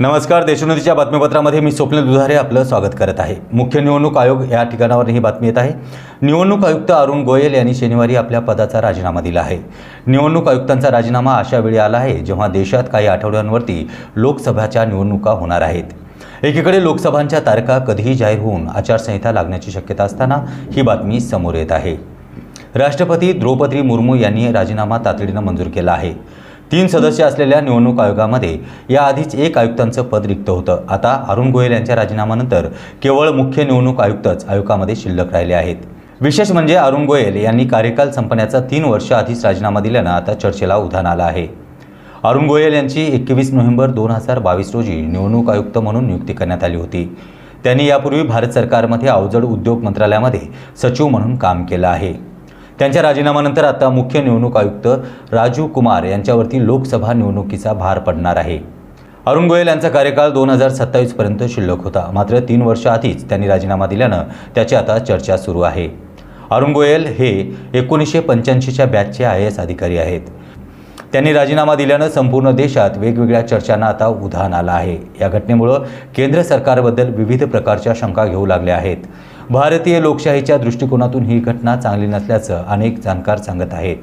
नमस्कार. देशोन्नतीच्या बातमीपत्रामध्ये मी स्वप्नील दुधारे आपलं स्वागत करत आहे. मुख्य निवडणूक आयोग या ठिकाणावर ही बातमी येत आहे. निवडणूक आयुक्त अरुण गोयल यांनी शनिवारी आपल्या पदाचा राजीनामा दिला आहे. निवडणूक आयुक्तांचा राजीनामा अशा वेळी आला आहे जेव्हा देशात काही आठवड्यांवरती लोकसभाच्या निवडणुका होणार आहेत. एकीकडे लोकसभांच्या तारखा कधीही जाहीर होऊन आचारसंहिता लागण्याची शक्यता असताना ही बातमी समोर येत आहे. राष्ट्रपती द्रौपदी मुर्मू यांनी राजीनामा तातडीनं मंजूर केला आहे. 3 सदस्य असलेल्या निवडणूक आयोगामध्ये याआधीच 1 आयुक्तांचं पद रिक्त होतं. आता अरुण गोयल यांच्या राजीनाम्यानंतर केवळ मुख्य निवडणूक आयुक्तच आयोगामध्ये शिल्लक राहिले आहेत. विशेष म्हणजे अरुण गोयल यांनी कार्यकाल संपण्याचा 3 वर्ष आधीच राजीनामा दिल्यानं आता चर्चेला उधाण आलं आहे. अरुण गोयल यांची 21 नोव्हेंबर 2022 रोजी निवडणूक आयुक्त म्हणून नियुक्ती करण्यात आली होती. त्यांनी यापूर्वी भारत सरकारमध्ये अवजड उद्योग मंत्रालयामध्ये सचिव म्हणून काम केलं आहे. त्यांच्या राजीनाम्यानंतर आता मुख्य निवडणूक आयुक्त राजीव कुमार यांच्यावरती लोकसभा निवडणुकीचा भार पडणार आहे. अरुण गोयल यांचा कार्यकाल 2027 पर्यंत शिल्लक होता. मात्र 3 वर्ष आधीच त्यांनी राजीनामा दिल्यानं त्याची आता चर्चा सुरू आहे. अरुण गोयल हे 1985च्या बॅचचे IAS अधिकारी आहेत. त्यांनी राजीनामा दिल्यानं संपूर्ण देशात वेगवेगळ्या चर्चांना आता उधाण आलं आहे. या घटनेमुळे केंद्र सरकारबद्दल विविध प्रकारच्या शंका घेऊ लागल्या आहेत. भारतीय लोकशाहीच्या दृष्टिकोनातून ही घटना चांगली नसल्याचं अनेक जाणकार सांगत आहेत.